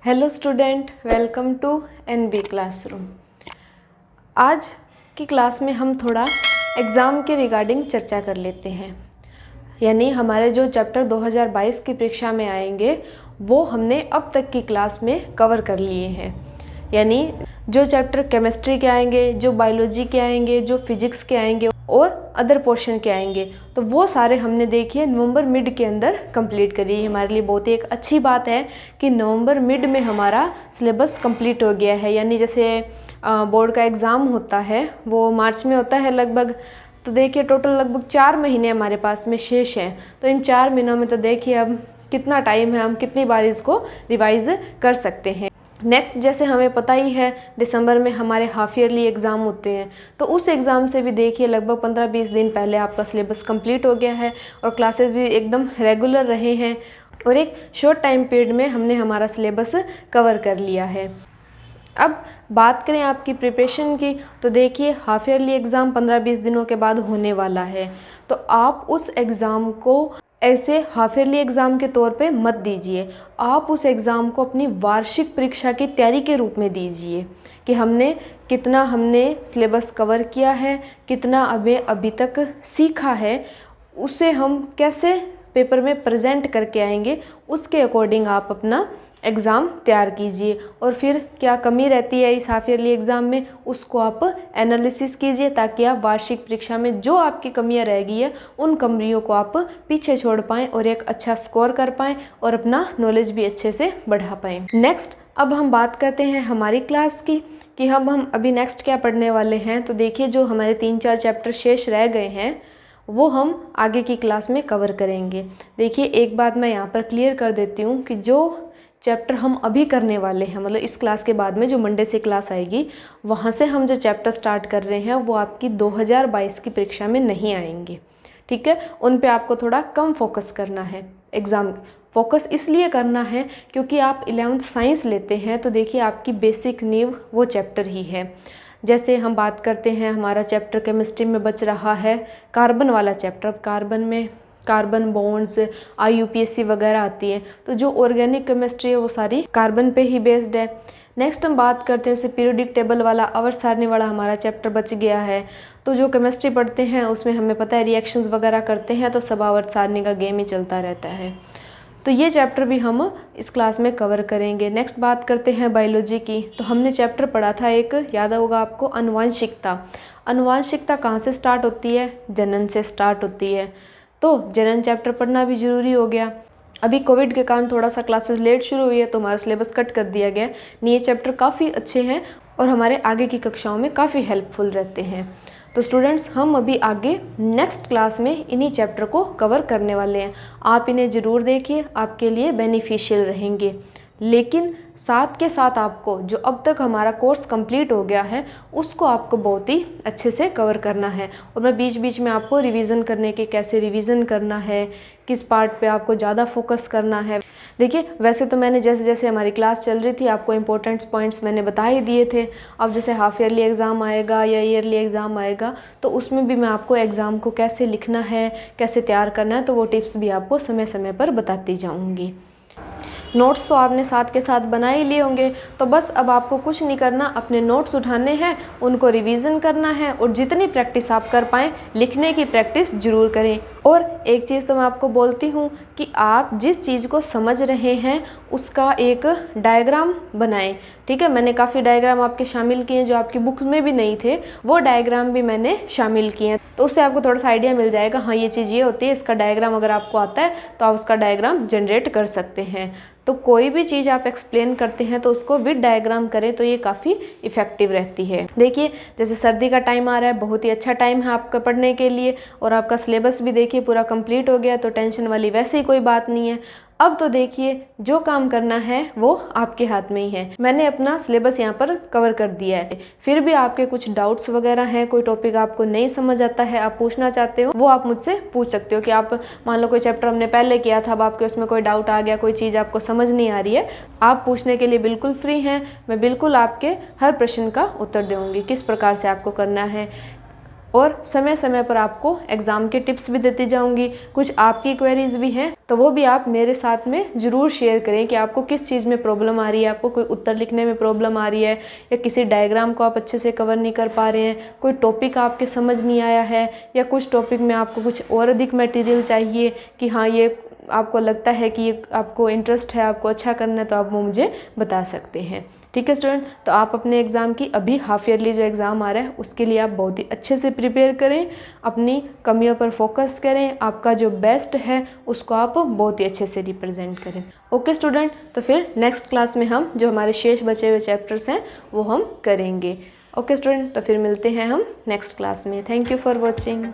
Hello student, welcome to NB classroom. आज की class में हम थोड़ा एग्ज़ाम के रिगार्डिंग चर्चा कर लेते हैं। यानी हमारे जो चैप्टर 2022 की परीक्षा में आएंगे वो हमने अब तक की क्लास में कवर कर लिए हैं। यानी जो चैप्टर केमिस्ट्री के आएंगे, जो बायोलॉजी के आएंगे, जो फिजिक्स के आएंगे और अदर पोर्शन के आएंगे, तो वो सारे हमने देखिए नवंबर मिड के अंदर कंप्लीट करी है। हमारे लिए बहुत ही एक अच्छी बात है कि नवंबर मिड में हमारा सिलेबस कंप्लीट हो गया है। यानी जैसे बोर्ड का एग्ज़ाम होता है वो मार्च में होता है लगभग, तो देखिए टोटल लगभग 4 महीने हमारे पास में शेष हैं। तो इन 4 महीनों में तो देखिए अब कितना टाइम है, हम कितनी बार इसको रिवाइज़ कर सकते हैं। नेक्स्ट जैसे हमें पता ही है दिसंबर में हमारे हाफ ईयरली एग्ज़ाम होते हैं, तो उस एग्ज़ाम से भी देखिए लगभग 15-20 दिन पहले आपका सिलेबस कंप्लीट हो गया है और क्लासेस भी एकदम रेगुलर रहे हैं और एक शॉर्ट टाइम पीरियड में हमने हमारा सिलेबस कवर कर लिया है। अब बात करें आपकी प्रिपरेशन की, तो देखिए हाफ ईयरली एग्ज़ाम 15-20 दिनों के बाद होने वाला है, तो आप उस एग्ज़ाम को ऐसे हाफ ईयरली एग्ज़ाम के तौर पे मत दीजिए। आप उस एग्ज़ाम को अपनी वार्षिक परीक्षा की तैयारी के रूप में दीजिए कि कितना हमने सिलेबस कवर किया है, कितना अभी तक सीखा है, उसे हम कैसे पेपर में प्रेजेंट करके आएंगे, उसके अकॉर्डिंग आप अपना एग्ज़ाम तैयार कीजिए। और फिर क्या कमी रहती है इस हाफ ईयरली एग्ज़ाम में, उसको आप एनालिसिस कीजिए ताकि आप वार्षिक परीक्षा में जो आपकी कमियां रह गई है उन कमियों को आप पीछे छोड़ पाएँ और एक अच्छा स्कोर कर पाएँ और अपना नॉलेज भी अच्छे से बढ़ा पाएँ। नेक्स्ट अब हम बात करते हैं हमारी क्लास की कि हम अभी नेक्स्ट क्या पढ़ने वाले हैं। तो देखिए जो हमारे 3-4 चैप्टर शेष रह गए हैं वो हम आगे की क्लास में कवर करेंगे। देखिए एक बात मैं यहाँ पर क्लियर कर देती हूँ कि जो चैप्टर हम अभी करने वाले हैं, मतलब इस क्लास के बाद में जो मंडे से क्लास आएगी वहाँ से हम जो चैप्टर स्टार्ट कर रहे हैं वो आपकी 2022 की परीक्षा में नहीं आएंगे। ठीक है, उन पे आपको थोड़ा कम फोकस करना है। एग्ज़ाम फोकस इसलिए करना है क्योंकि आप 11th साइंस लेते हैं, तो देखिए आपकी बेसिक नींव वो चैप्टर ही है। जैसे हम बात करते हैं हमारा चैप्टर केमिस्ट्री में बच रहा है कार्बन वाला चैप्टर। कार्बन में कार्बन बॉन्ड्स, IUPAC वगैरह आती है, तो जो ऑर्गेनिक केमिस्ट्री है वो सारी कार्बन पे ही बेस्ड है। नेक्स्ट हम बात करते हैं जैसे पीरियोडिक टेबल वाला, आवर्त सारणी वाला हमारा चैप्टर बच गया है। तो जो केमिस्ट्री पढ़ते हैं उसमें हमें पता है रिएक्शंस वगैरह करते हैं तो सब आवर्त सारणी का गेम ही चलता रहता है, तो ये चैप्टर भी हम इस क्लास में कवर करेंगे। नेक्स्ट बात करते हैं बायोलॉजी की, तो हमने चैप्टर पढ़ा था एक, याद होगा आपको, अनुवांशिकता। अनुवांशिकता कहाँ से स्टार्ट होती है? जनन से स्टार्ट होती है, तो जनन चैप्टर पढ़ना भी ज़रूरी हो गया। अभी कोविड के कारण थोड़ा सा क्लासेस लेट शुरू हुई है तो हमारा सिलेबस कट कर दिया गया, नहीं ये चैप्टर काफ़ी अच्छे हैं और हमारे आगे की कक्षाओं में काफ़ी हेल्पफुल रहते हैं। तो स्टूडेंट्स हम अभी आगे नेक्स्ट क्लास में इन्हीं चैप्टर को कवर करने वाले हैं। आप इन्हें ज़रूर देखिए, आपके लिए बेनिफिशियल रहेंगे। लेकिन साथ के साथ आपको जो अब तक हमारा कोर्स कंप्लीट हो गया है उसको आपको बहुत ही अच्छे से कवर करना है। और मैं बीच बीच में आपको रिवीजन करने के, कैसे रिवीजन करना है, किस पार्ट पे आपको ज़्यादा फोकस करना है। देखिए वैसे तो मैंने जैसे जैसे हमारी क्लास चल रही थी आपको इम्पोर्टेंट पॉइंट्स मैंने बता ही दिए थे। अब जैसे हाफ ईयरली एग्ज़ाम आएगा या ईयरली एग्ज़ाम आएगा तो उसमें भी मैं आपको एग्ज़ाम को कैसे लिखना है, कैसे तैयार करना है, तो वो टिप्स भी आपको समय समय पर बताती जाऊँगी। नोट्स तो आपने साथ के साथ बना ही लिए होंगे, तो बस अब आपको कुछ नहीं करना, अपने नोट्स उठाने हैं, उनको रिवीजन करना है और जितनी प्रैक्टिस आप कर पाएँ लिखने की प्रैक्टिस ज़रूर करें। और एक चीज़ तो मैं आपको बोलती हूँ कि आप जिस चीज़ को समझ रहे हैं उसका एक डायग्राम बनाएं। ठीक है, मैंने काफ़ी डायग्राम आपके शामिल किए हैं जो आपकी बुक्स में भी नहीं थे, वो डायग्राम भी मैंने शामिल किए हैं, तो उससे आपको थोड़ा सा आइडिया मिल जाएगा, हाँ ये चीज़ ये होती है, इसका डायग्राम अगर आपको आता है तो आप उसका डायग्राम जनरेट कर सकते हैं। तो कोई भी चीज़ आप एक्सप्लेन करते हैं तो उसको विद डायग्राम करें तो ये काफ़ी इफ़ेक्टिव रहती है। देखिए जैसे सर्दी का टाइम आ रहा है, बहुत ही अच्छा टाइम है आपका पढ़ने के लिए और आपका सिलेबस भी देखिए पूरा कंप्लीट हो गया, तो टेंशन वाली वैसे ही कोई बात नहीं है। अब तो देखिए जो काम करना है वो आपके हाथ में ही है। मैंने अपना सिलेबस यहाँ पर कवर कर दिया है, फिर भी आपके कुछ डाउट्स वगैरह हैं, कोई टॉपिक आपको नहीं समझ आता है, आप पूछना चाहते हो, वो आप मुझसे पूछ सकते हो। कि आप मान लो कोई चैप्टर हमने पहले किया था, अब आपके उसमें कोई डाउट आ गया, कोई चीज़ आपको समझ नहीं आ रही है, आप पूछने के लिए बिल्कुल फ्री हैं। मैं बिल्कुल आपके हर प्रश्न का उत्तर दूंगी, किस प्रकार से आपको करना है, और समय समय पर आपको एग्ज़ाम के टिप्स भी देती जाऊंगी। कुछ आपकी क्वेरीज भी हैं तो वो भी आप मेरे साथ में ज़रूर शेयर करें कि आपको किस चीज़ में प्रॉब्लम आ रही है, आपको कोई उत्तर लिखने में प्रॉब्लम आ रही है या किसी डायग्राम को आप अच्छे से कवर नहीं कर पा रहे हैं, कोई टॉपिक आपके समझ नहीं आया है या कुछ टॉपिक में आपको कुछ और अधिक मटेरियल चाहिए कि हाँ ये आपको लगता है कि ये आपको इंटरेस्ट है, आपको अच्छा करना है, तो आप वो मुझे बता सकते हैं। ठीक है स्टूडेंट, तो आप अपने एग्ज़ाम की अभी हाफ ईयरली जो एग्ज़ाम आ रहा है उसके लिए आप बहुत ही अच्छे से प्रिपेयर करें, अपनी कमियों पर फोकस करें, आपका जो बेस्ट है उसको आप बहुत ही अच्छे से रिप्रेजेंट करें। ओके स्टूडेंट, तो फिर नेक्स्ट क्लास में हम जो हमारे शेष बचे हुए चैप्टर्स हैं वो हम करेंगे। ओके स्टूडेंट, तो फिर मिलते हैं हम नेक्स्ट क्लास में। Thank you for watching.